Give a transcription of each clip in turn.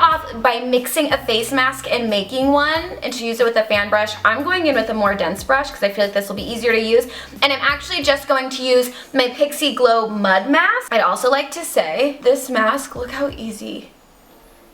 off by mixing a face mask and making one, and to use it with a fan brush, I'm going in with a more dense brush because I feel like this will be easier to use. And I'm actually just going to use my Pixie Glow Mud Mask. I'd also like to say, this mask, look how easy.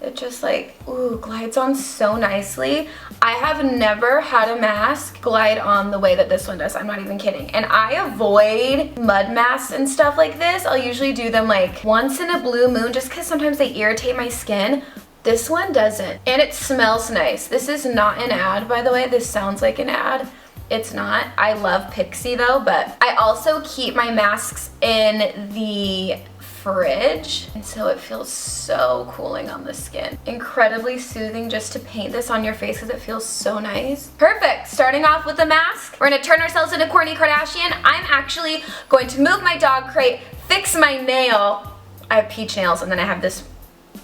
It just like, ooh, glides on so nicely. I have never had a mask glide on the way that this one does. I'm not even kidding. And I avoid mud masks and stuff like this. I'll usually do them like once in a blue moon just because sometimes they irritate my skin. This one doesn't. And it smells nice. This is not an ad, by the way. This sounds like an ad. It's not. I love Pixie though, but I also keep my masks in the fridge, and so it feels so cooling on the skin. Incredibly soothing just to paint this on your face because it feels so nice. Perfect. Starting off with the mask, we're gonna turn ourselves into Kourtney Kardashian. I'm actually going to move my dog crate, fix my nail. I have peach nails, and then I have this,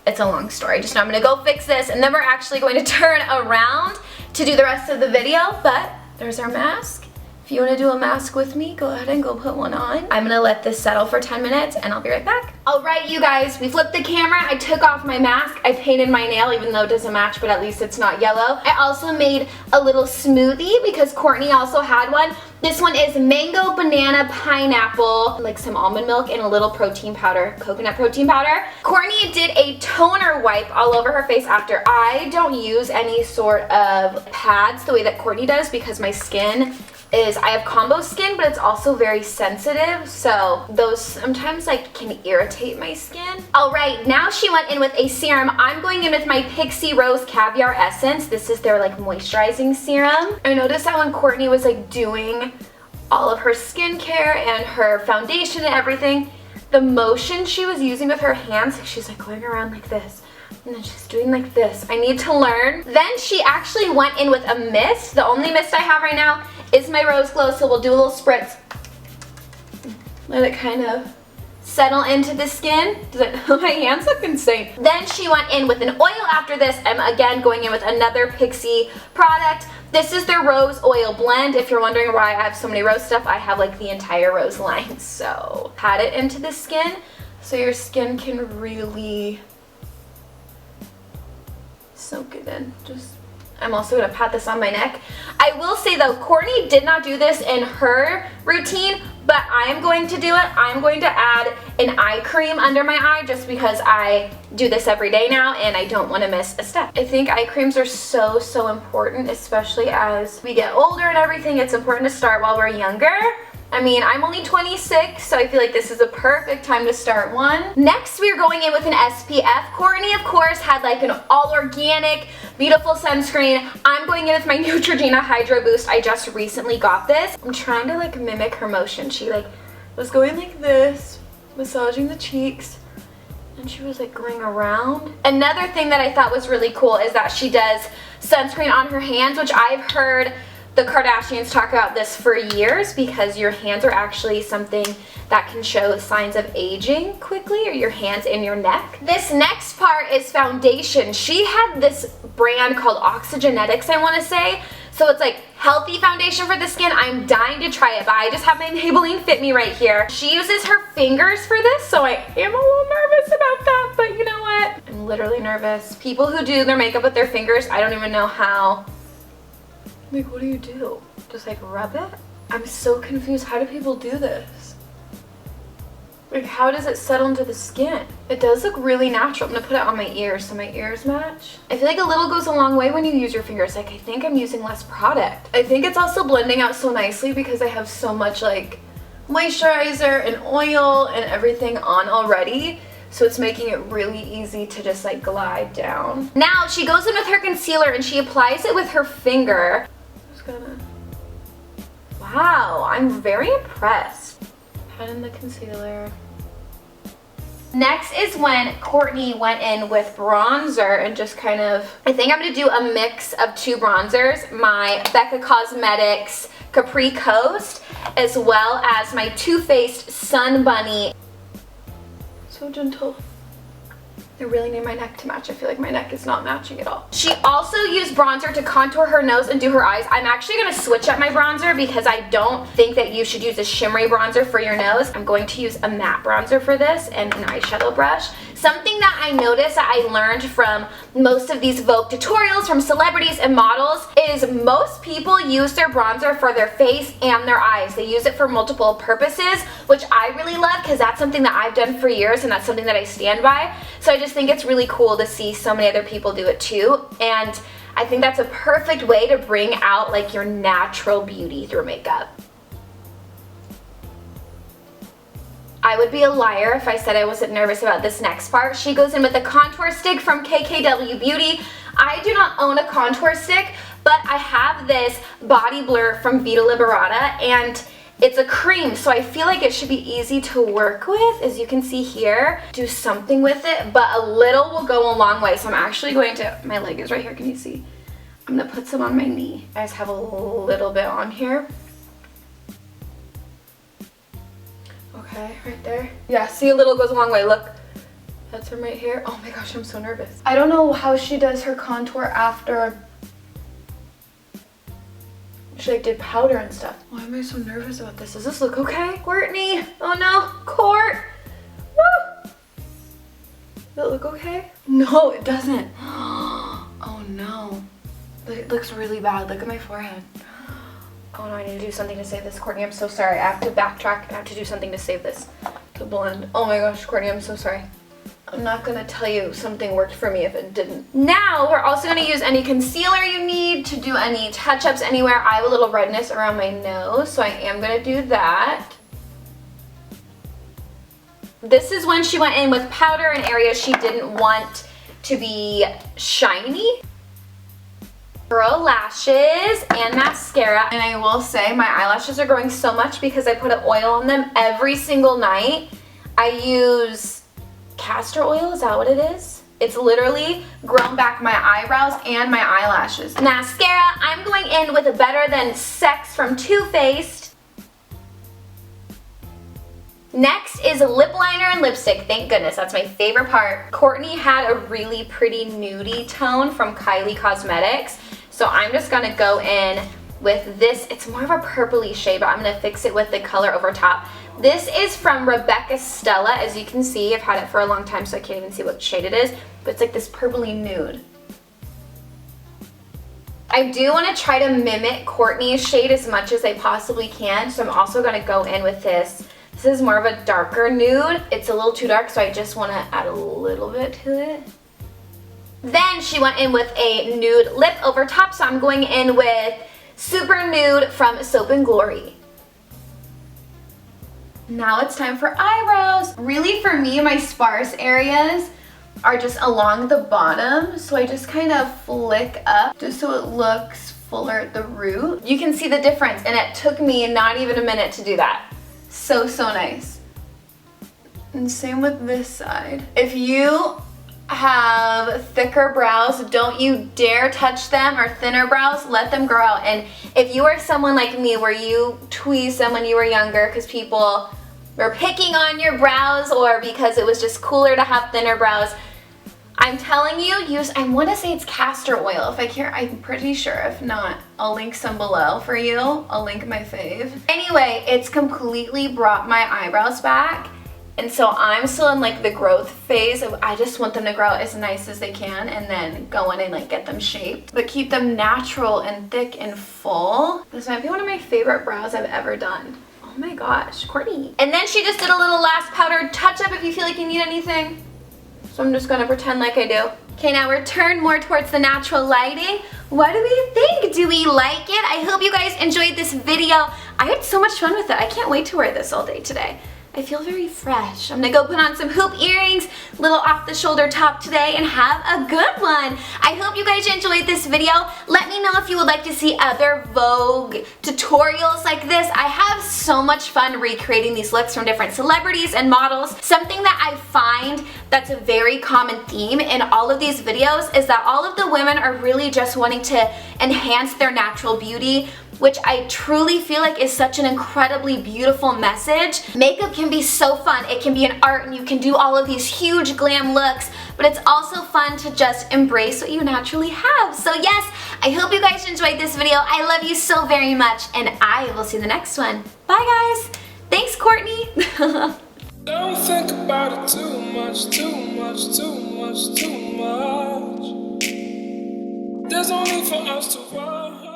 it's a long story. Just know I'm gonna go fix this, and then we're actually going to turn around to do the rest of the video, but there's our mask. If you want to do a mask with me, go ahead and go put one on. I'm gonna let this settle for 10 minutes and I'll be right back. All right, you guys, we flipped the camera. I took off my mask. I painted my nail, even though it doesn't match, but at least it's not yellow. I also made a little smoothie because Courtney also had one. This one is mango, banana, pineapple, like some almond milk, and a little protein powder, coconut protein powder. Courtney did a toner wipe all over her face after. I don't use any sort of pads the way that Courtney does because my skin is, I have combo skin, but it's also very sensitive, so those sometimes like can irritate my skin. All right, now she went in with a serum. I'm going in with my Pixie Rose Caviar Essence. This is their like moisturizing serum. I noticed that when Courtney was like doing all of her skincare and her foundation and everything, the motion she was using with her hands, she's like going around like this. And then she's doing like this. I need to learn. Then she actually went in with a mist. The only mist I have right now is my Rose Glow, so we'll do a little spritz. Let it kind of settle into the skin. My hands look insane. Then she went in with an oil after this. I'm again going in with another Pixie product. This is their Rose Oil Blend. If you're wondering why I have so many rose stuff, I have like the entire rose line. So pat it into the skin so your skin can really soak it in. I'm also going to pat this on my neck. I will say though, Courtney did not do this in her routine, but I am going to do it. I'm going to add an eye cream under my eye just because I do this every day now and I don't want to miss a step. I think eye creams are so important, especially as we get older and everything. It's important to start while we're younger. I mean, I'm only 26, so I feel like this is a perfect time to start one. Next, we're going in with an SPF. Courtney, of course, had like an all-organic, beautiful sunscreen. I'm going in with my Neutrogena Hydro Boost. I just recently got this. I'm trying to like mimic her motion. She like was going like this, massaging the cheeks, and she was like going around. Another thing that I thought was really cool is that she does sunscreen on her hands, which I've heard the Kardashians talk about this for years because your hands are actually something that can show signs of aging quickly, or your hands and your neck. This next part is foundation. She had this brand called Oxygenetics, I want to say. So it's like healthy foundation for the skin. I'm dying to try it, but I just have my Maybelline Fit Me right here. She uses her fingers for this, so I am a little nervous about that, but you know what? I'm literally nervous. People who do their makeup with their fingers, I don't even know how. Like, what do you do? Just like rub it? I'm so confused. How do people do this? Like, how does it settle into the skin? It does look really natural. I'm gonna put it on my ears so my ears match. I feel like a little goes a long way when you use your fingers. Like, I think I'm using less product. I think it's also blending out so nicely because I have so much like moisturizer and oil and everything on already. So it's making it really easy to just like glide down. Now she goes in with her concealer and she applies it with her finger. Wow, I'm very impressed. Pat in the concealer. Next is when Courtney went in with bronzer and just kind of, I think I'm going to do a mix of two bronzers. My Becca Cosmetics Capri Coast as well as my Too Faced Sun Bunny. So gentle. I really need my neck to match. I feel like my neck is not matching at all. She also used bronzer to contour her nose and do her eyes. I'm actually going to switch up my bronzer because I don't think that you should use a shimmery bronzer for your nose. I'm going to use a matte bronzer for this and an eyeshadow brush. Something that I noticed that I learned from most of these Vogue tutorials from celebrities and models is most people use their bronzer for their face and their eyes. They use it for multiple purposes, which I really love because that's something that I've done for years and that's something that I stand by. So I just think it's really cool to see so many other people do it too. And I think that's a perfect way to bring out like your natural beauty through makeup. I would be a liar if I said I wasn't nervous about this next part. She goes in with a contour stick from KKW Beauty. I do not own a contour stick, but I have this body blur from Vita Liberata, and it's a cream, so I feel like it should be easy to work with. As you can see here, do something with it, but a little will go a long way. So I'm actually going to, my leg is right here, can you see? I'm gonna put some on my knee. I just have a little bit on here. Okay, right there. Yeah, see, a little goes a long way. Look, that's from right here. Oh my gosh, I'm so nervous. I don't know how she does her contour after she like did powder and stuff. Why am I so nervous about this? Does this look okay? Courtney, oh no, Court. Woo. Does it look okay? No, it doesn't. Oh no, it looks really bad. Look at my forehead. Oh no, I need to do something to save this, Courtney. I'm so sorry. I have to backtrack. I have to do something to save this, to blend. Oh my gosh, Courtney, I'm so sorry. I'm not gonna tell you something worked for me if it didn't. Now, we're also gonna use any concealer you need to do any touch-ups anywhere. I have a little redness around my nose, so I am gonna do that. This is when she went in with powder in areas she didn't want to be shiny. Curl lashes and mascara, and I will say my eyelashes are growing so much because I put an oil on them every single night. I use castor oil, is that what it is? It's literally grown back my eyebrows and my eyelashes. Mascara, I'm going in with a Better Than Sex from Too Faced. Next is a lip liner and lipstick. Thank goodness, that's my favorite part. Courtney had a really pretty nudie tone from Kylie Cosmetics. So I'm just gonna go in with this. It's more of a purpley shade, but I'm gonna fix it with the color over top. This is from Rebecca Stella. As you can see, I've had it for a long time, so I can't even see what shade it is, but it's like this purpley nude. I do wanna try to mimic Courtney's shade as much as I possibly can, so I'm also gonna go in with this. This is more of a darker nude. It's a little too dark, so I just wanna add a little bit to it. Then she went in with a nude lip over top, so I'm going in with Super Nude from Soap & Glory. Now it's time for eyebrows. Really, for me, my sparse areas are just along the bottom, so I just kind of flick up just so it looks fuller at the root. You can see the difference, and it took me not even a minute to do that. So nice. And same with this side. If you have thicker brows, don't you dare touch them, or thinner brows, let them grow out. And if you are someone like me where you tweezed them when you were younger because people were picking on your brows or because it was just cooler to have thinner brows, I'm telling you, use, I want to say it's castor oil. If I can't, I'm pretty sure. If not, I'll link some below for you. I'll link my fave. Anyway, it's completely brought my eyebrows back. And so I'm still in like the growth phase of I just want them to grow as nice as they can and then go in and like get them shaped. But keep them natural and thick and full. This might be one of my favorite brows I've ever done. Oh my gosh, Courtney. And then she just did a little last powder touch up if you feel like you need anything. So I'm just gonna pretend like I do. Okay, now we're turned more towards the natural lighting. What do we think? Do we like it? I hope you guys enjoyed this video. I had so much fun with it. I can't wait to wear this all day today. I feel very fresh. I'm gonna go put on some hoop earrings, little off the shoulder top today, and have a good one. I hope you guys enjoyed this video. Let me know if you would like to see other Vogue tutorials like this. I have so much fun recreating these looks from different celebrities and models. Something that I find that's a very common theme in all of these videos is that all of the women are really just wanting to enhance their natural beauty, which I truly feel like is such an incredibly beautiful message. Makeup can be so fun. It can be an art and you can do all of these huge glam looks, but it's also fun to just embrace what you naturally have. So yes, I hope you guys enjoyed this video. I love you so very much, and I will see you in the next one. Bye guys. Thanks, Courtney. Don't think about it too much, too much, too much, too much. There's no need for us to worry.